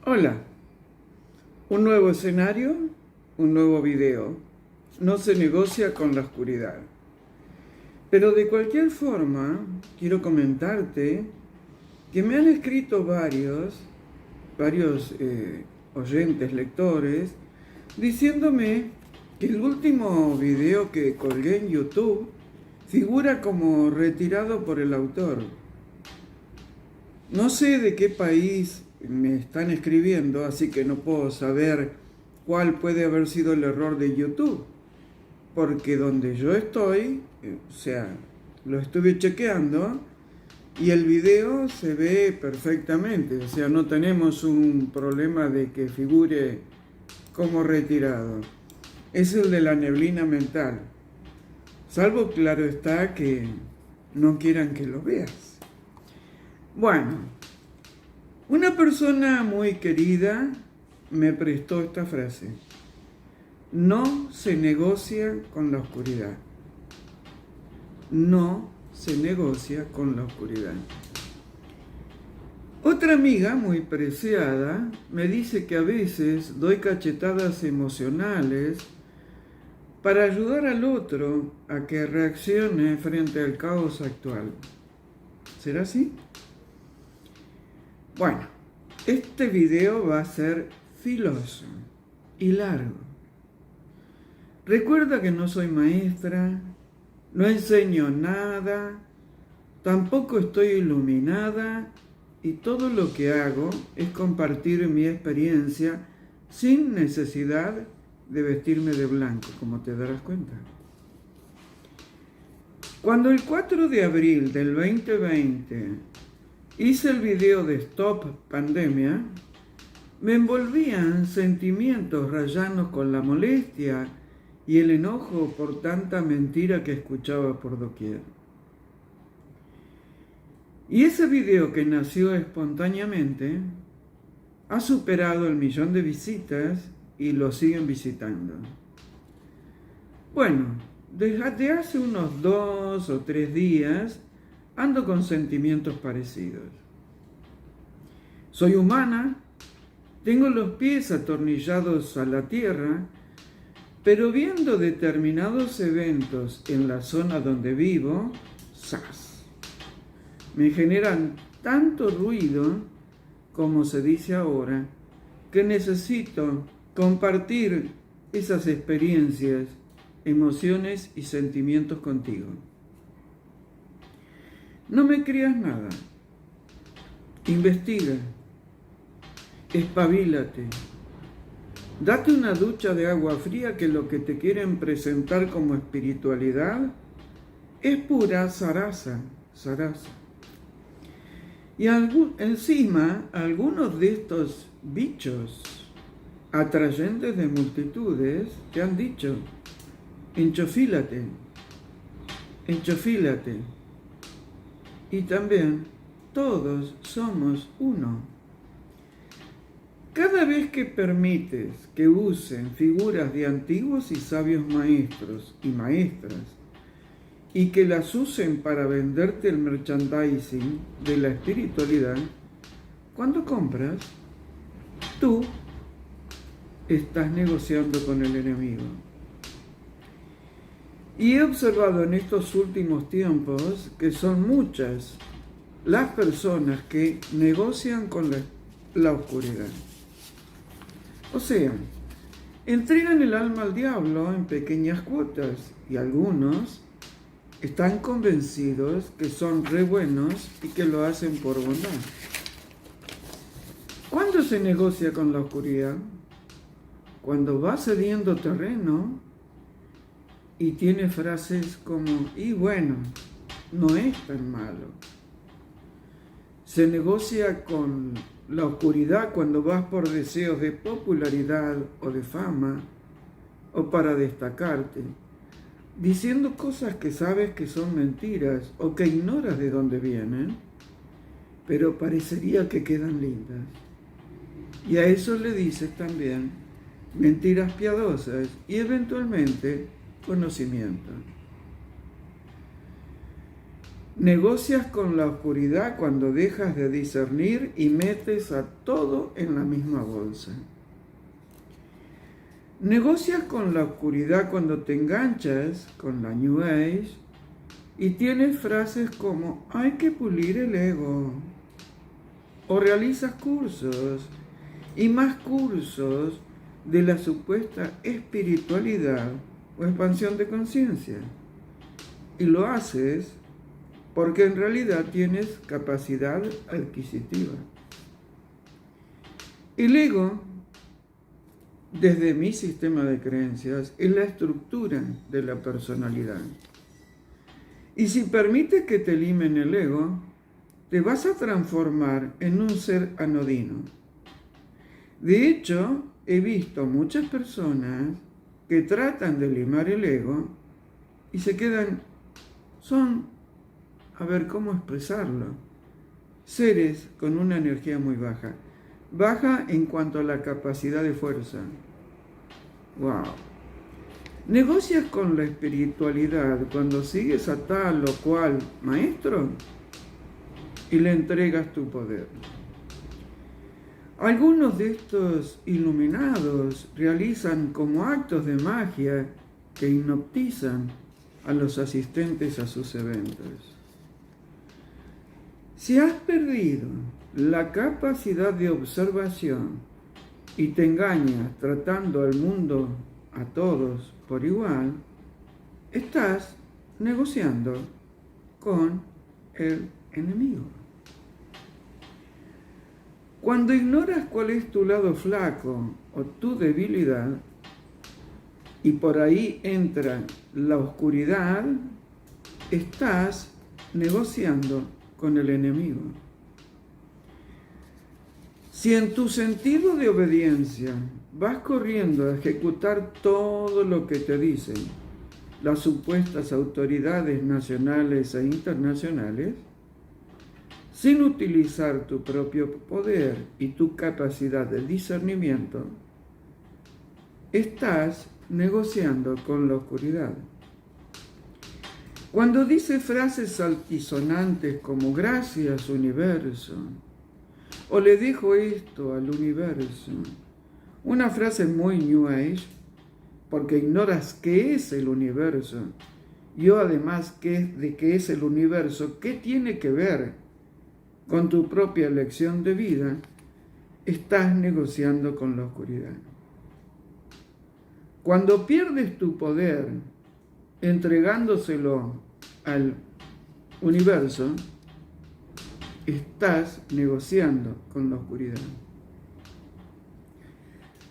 Hola, un nuevo escenario, un nuevo video. No se negocia con la oscuridad. Pero de cualquier forma, quiero comentarte que me han escrito varios oyentes, lectores, diciéndome que el último video que colgué en YouTube figura como retirado por el autor. No sé de qué país me están escribiendo, así que no puedo saber cuál puede haber sido el error de YouTube, porque donde yo estoy, lo estuve chequeando y el video se ve perfectamente, o sea, no tenemos un problema de que figure como retirado. Es el de la neblina mental, salvo claro está que no quieran que lo veas. Bueno, una persona muy querida me prestó esta frase: no se negocia con la oscuridad. No se negocia con la oscuridad. Otra amiga muy preciada me dice que a veces doy cachetadas emocionales para ayudar al otro a que reaccione frente al caos actual. ¿Será así? Bueno, este video va a ser filoso y largo. Recuerda que no soy maestra, no enseño nada, tampoco estoy iluminada y todo lo que hago es compartir mi experiencia sin necesidad de vestirme de blanco, como te darás cuenta. Cuando el 4 de abril del 2020 hice el video de Stop Pandemia, me envolvían sentimientos rayando con la molestia y el enojo por tanta mentira que escuchaba por doquier. Y ese video, que nació espontáneamente, ha superado el 1.000.000 de visitas y lo siguen visitando. Bueno, desde hace unos 2 o 3 días ando con sentimientos parecidos. Soy humana, tengo los pies atornillados a la tierra, pero viendo determinados eventos en la zona donde vivo, ¡zas!, me generan tanto ruido, como se dice ahora, que necesito compartir esas experiencias, emociones y sentimientos contigo. No me creas nada. Investiga. Espabilate. Date una ducha de agua fría, que lo que te quieren presentar como espiritualidad es pura zaraza. Y encima, algunos de estos bichos atrayentes de multitudes te han dicho: enchofílate. Y también todos somos uno. Cada vez que permites que usen figuras de antiguos y sabios maestros y maestras y que las usen para venderte el merchandising de la espiritualidad, cuando compras, tú estás negociando con el enemigo. Y he observado en estos últimos tiempos que son muchas las personas que negocian con la oscuridad. O sea, entregan el alma al diablo en pequeñas cuotas y algunos están convencidos que son re buenos y que lo hacen por bondad. ¿Cuándo se negocia con la oscuridad? Cuando va cediendo terreno y tiene frases como: y bueno, no es tan malo. Se negocia con la oscuridad cuando vas por deseos de popularidad o de fama o para destacarte, diciendo cosas que sabes que son mentiras o que ignoras de dónde vienen, pero parecería que quedan lindas. Y a eso le dices también mentiras piadosas y eventualmente conocimiento. Negocias con la oscuridad cuando dejas de discernir y metes a todo en la misma bolsa. Negocias con la oscuridad cuando te enganchas con la New Age y tienes frases como hay que pulir el ego. O realizas cursos y más cursos de la supuesta espiritualidad o expansión de conciencia. Y lo haces porque en realidad tienes capacidad adquisitiva. El ego, desde mi sistema de creencias, es la estructura de la personalidad. Y si permites que te limen el ego, te vas a transformar en un ser anodino. De hecho, he visto muchas personas que tratan de limar el ego y se quedan, a ver cómo expresarlo, seres con una energía muy baja. Baja en cuanto a la capacidad de fuerza. ¡Wow! ¿Negocias con la espiritualidad cuando sigues a tal o cual maestro y le entregas tu poder? Algunos de estos iluminados realizan como actos de magia que hipnotizan a los asistentes a sus eventos. Si has perdido la capacidad de observación y te engañas tratando al mundo, a todos por igual, estás negociando con el enemigo. Cuando ignoras cuál es tu lado flaco o tu debilidad, y por ahí entra la oscuridad, estás negociando con el enemigo. Si en tu sentido de obediencia vas corriendo a ejecutar todo lo que te dicen las supuestas autoridades nacionales e internacionales, sin utilizar tu propio poder y tu capacidad de discernimiento, estás negociando con la oscuridad. Cuando dice frases altisonantes como gracias universo, o le dijo esto al universo, una frase muy New Age, porque ignoras qué es el universo, yo además de qué es el universo, qué tiene que ver con tu propia elección de vida, estás negociando con la oscuridad. Cuando pierdes tu poder entregándoselo al universo, estás negociando con la oscuridad.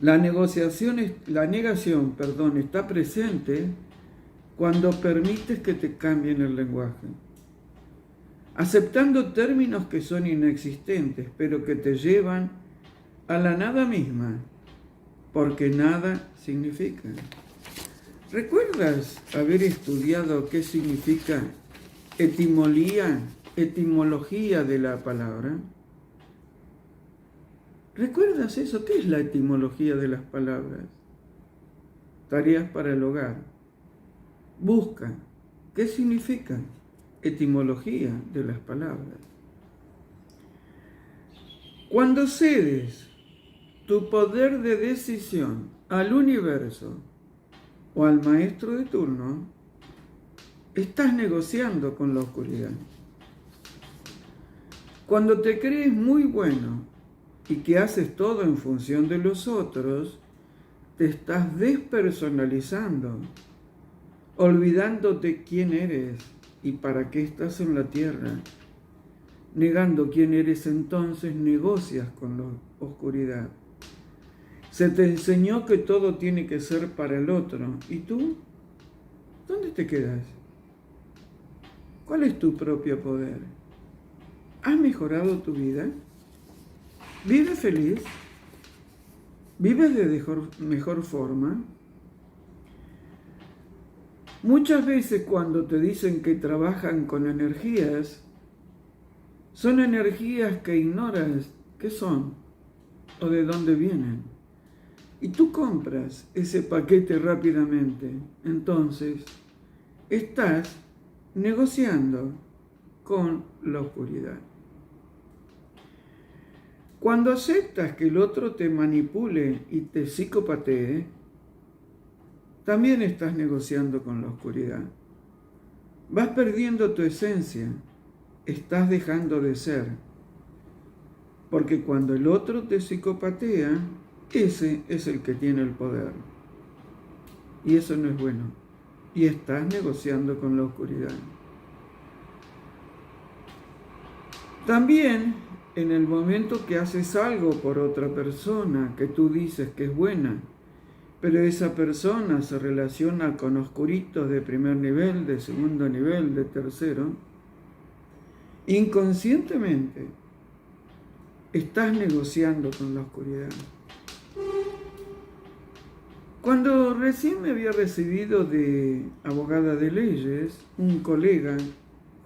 La negación está presente cuando permites que te cambien el lenguaje, aceptando términos que son inexistentes, pero que te llevan a la nada misma, porque nada significa. ¿Recuerdas haber estudiado qué significa etimología de la palabra? ¿Recuerdas eso? ¿Qué es la etimología de las palabras? Tareas para el hogar. Busca. ¿Qué significa etimología de las palabras? Cuando cedes tu poder de decisión al universo o al maestro de turno, estás negociando con la oscuridad. Cuando te crees muy bueno y que haces todo en función de los otros, te estás despersonalizando, olvidándote quién eres y para qué estás en la tierra. Negando quién eres, entonces negocias con la oscuridad. Se te enseñó que todo tiene que ser para el otro. ¿Y tú? ¿Dónde te quedas? ¿Cuál es tu propio poder? ¿Has mejorado tu vida? ¿Vives feliz? ¿Vives de mejor forma? Muchas veces cuando te dicen que trabajan con energías, son energías que ignoras qué son o de dónde vienen. Y tú compras ese paquete rápidamente. Entonces, estás negociando con la oscuridad. Cuando aceptas que el otro te manipule y te psicopatee, también estás negociando con la oscuridad. Vas perdiendo tu esencia, estás dejando de ser. Porque cuando el otro te psicopatea, ese es el que tiene el poder. Y eso no es bueno. Y estás negociando con la oscuridad. También, en el momento que haces algo por otra persona que tú dices que es buena, pero esa persona se relaciona con oscuritos de primer nivel, de segundo nivel, de tercero, inconscientemente estás negociando con la oscuridad. Cuando recién me había recibido de abogada de leyes, un colega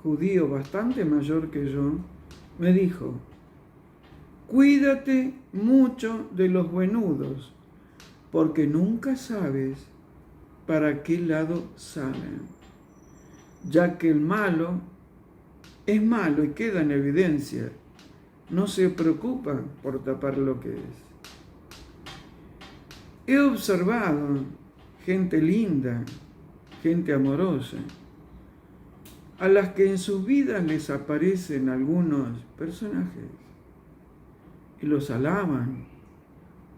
judío bastante mayor que yo me dijo: cuídate mucho de los buenudos, porque nunca sabes para qué lado salen, ya que el malo es malo y queda en evidencia, no se preocupa por tapar lo que es. He observado gente linda, gente amorosa, a las que en sus vidas les aparecen algunos personajes y los alaban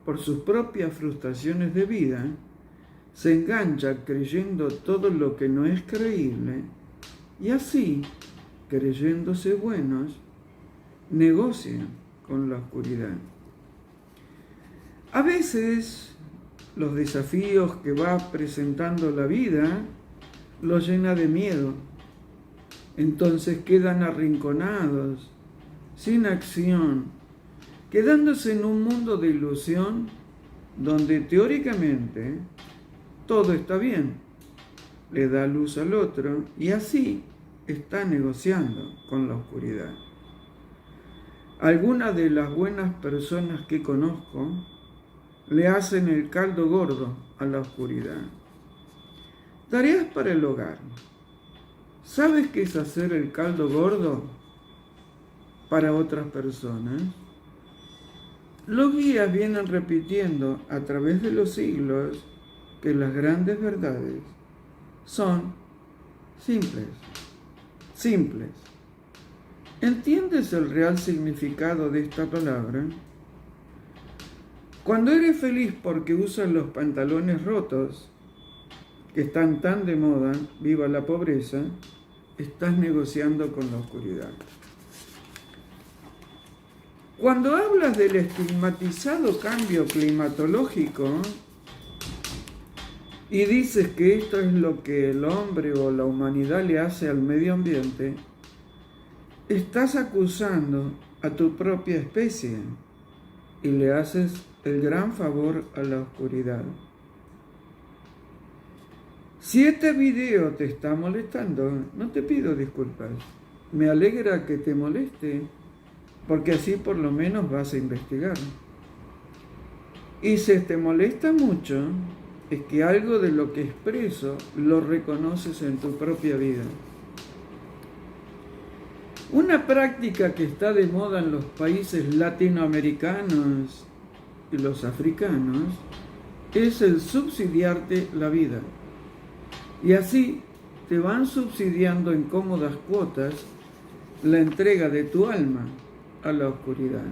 por sus propias frustraciones de vida, se engancha creyendo todo lo que no es creíble y así, creyéndose buenos, negocian con la oscuridad. A veces los desafíos que va presentando la vida los llena de miedo. Entonces quedan arrinconados, sin acción, quedándose en un mundo de ilusión donde teóricamente todo está bien. Le da luz al otro y así está negociando con la oscuridad. Algunas de las buenas personas que conozco le hacen el caldo gordo a la oscuridad. Tareas para el hogar. ¿Sabes qué es hacer el caldo gordo para otras personas? Los guías vienen repitiendo a través de los siglos que las grandes verdades son simples. ¿Entiendes el real significado de esta palabra? Cuando eres feliz porque usas los pantalones rotos, que están tan de moda, viva la pobreza, estás negociando con la oscuridad. Cuando hablas del estigmatizado cambio climatológico y dices que esto es lo que el hombre o la humanidad le hace al medio ambiente, estás acusando a tu propia especie y le haces el gran favor a la oscuridad. Si este video te está molestando, no te pido disculpas. Me alegra que te moleste, porque así por lo menos vas a investigar. Y si te molesta mucho, es que algo de lo que expreso lo reconoces en tu propia vida. Una práctica que está de moda en los países latinoamericanos y los africanos es el subsidiarte la vida. Y así te van subsidiando en cómodas cuotas la entrega de tu alma a la oscuridad.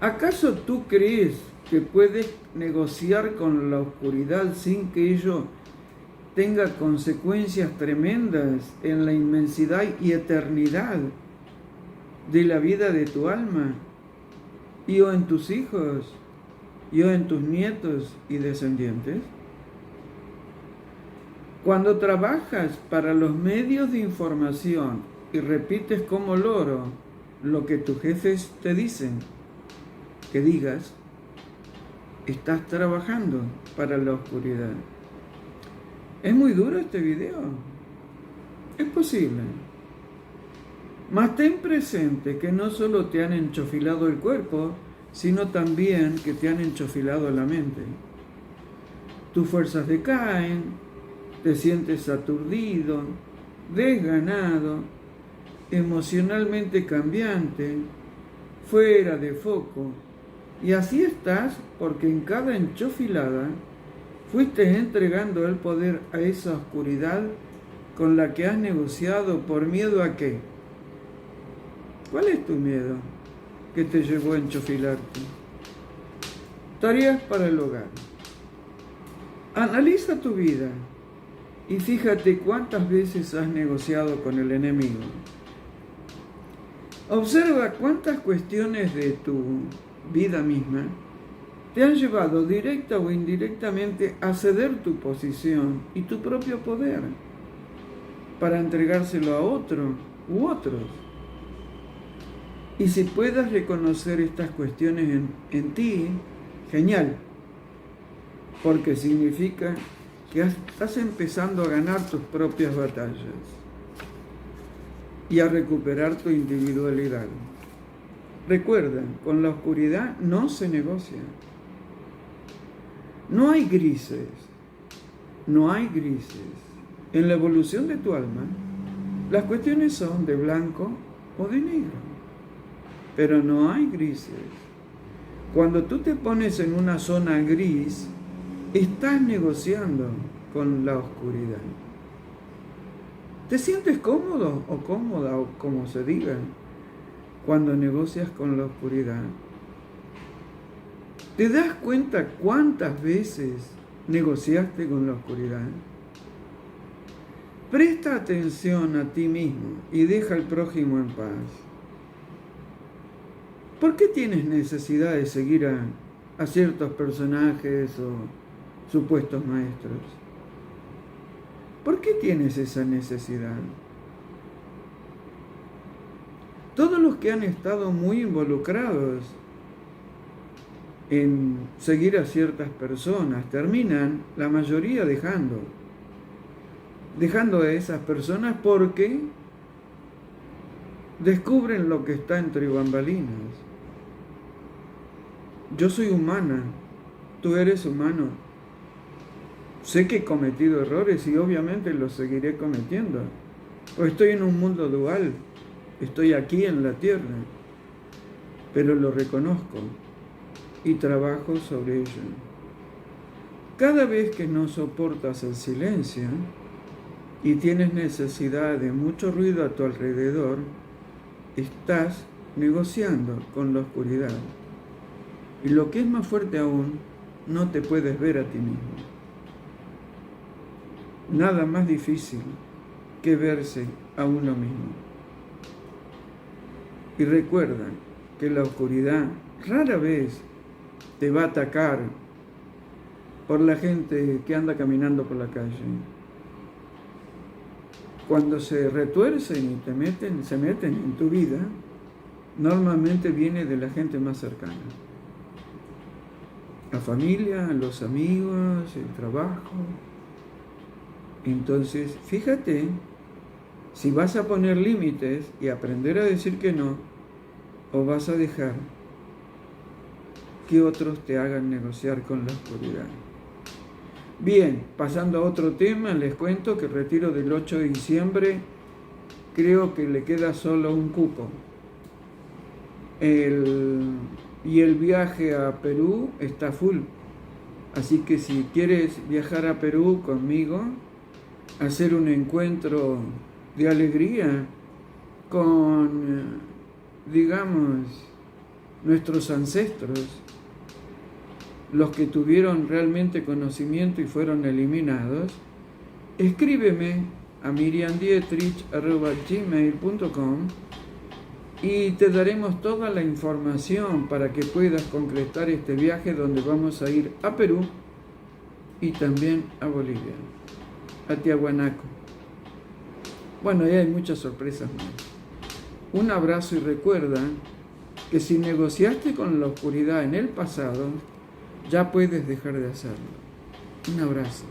¿Acaso tú crees que puedes negociar con la oscuridad sin que ello tenga consecuencias tremendas en la inmensidad y eternidad de la vida de tu alma, y o en tus hijos, y o en tus nietos y descendientes? Cuando trabajas para los medios de información y repites como loro lo que tus jefes te dicen que digas, estás trabajando para la oscuridad. ¿Es muy duro este video? Es posible. Mas ten presente que no solo te han enchofilado el cuerpo, sino también que te han enchofilado la mente. Tus fuerzas decaen, te sientes aturdido, desganado, emocionalmente cambiante, fuera de foco, y así estás porque en cada enchofilada fuiste entregando el poder a esa oscuridad con la que has negociado. ¿Por miedo a qué? ¿Cuál es tu miedo que te llevó a enchofilarte? Tareas para el hogar. Analiza tu vida y fíjate cuántas veces has negociado con el enemigo. Observa cuántas cuestiones de tu vida misma te han llevado directa o indirectamente a ceder tu posición y tu propio poder para entregárselo a otro u otros. Y si puedas reconocer estas cuestiones en ti, genial, porque significa que estás empezando a ganar tus propias batallas y a recuperar tu individualidad. Recuerda, con la oscuridad no se negocia. No hay grises, no hay grises. En la evolución de tu alma, las cuestiones son de blanco o de negro, pero no hay grises. Cuando tú te pones en una zona gris, estás negociando con la oscuridad. ¿Te sientes cómodo o cómoda, o como se diga, cuando negocias con la oscuridad? ¿Te das cuenta cuántas veces negociaste con la oscuridad? Presta atención a ti mismo y deja al prójimo en paz. ¿Por qué tienes necesidad de seguir a ciertos personajes o supuestos maestros? ¿Por qué tienes esa necesidad? Todos los que han estado muy involucrados en seguir a ciertas personas terminan, la mayoría, dejando a esas personas porque descubren lo que está entre bambalinas. Yo soy humana, tú eres humano. Sé que he cometido errores y obviamente los seguiré cometiendo. Pues estoy en un mundo dual, estoy aquí en la tierra, pero lo reconozco y trabajo sobre ello. Cada vez que no soportas el silencio y tienes necesidad de mucho ruido a tu alrededor, estás negociando con la oscuridad. Y lo que es más fuerte aún, no te puedes ver a ti mismo. Nada más difícil que verse a uno mismo. Y recuerda que la oscuridad rara vez te va a atacar por la gente que anda caminando por la calle. Cuando se retuercen y se meten en tu vida, normalmente viene de la gente más cercana. La familia, los amigos, el trabajo. Entonces, fíjate, si vas a poner límites y aprender a decir que no, o vas a dejar que otros te hagan negociar con la oscuridad. Bien, pasando a otro tema, les cuento que el retiro del 8 de diciembre creo que le queda solo un cupo. Y el viaje a Perú está full. Así que si quieres viajar a Perú conmigo, hacer un encuentro de alegría con, digamos, nuestros ancestros, los que tuvieron realmente conocimiento y fueron eliminados, escríbeme a miriamdietrich@gmail.com y te daremos toda la información para que puedas concretar este viaje donde vamos a ir a Perú y también a Bolivia, a Tiahuanaco. Bueno, ahí hay muchas sorpresas más. Un abrazo y recuerda que si negociaste con la oscuridad en el pasado, ya puedes dejar de hacerlo. Un abrazo.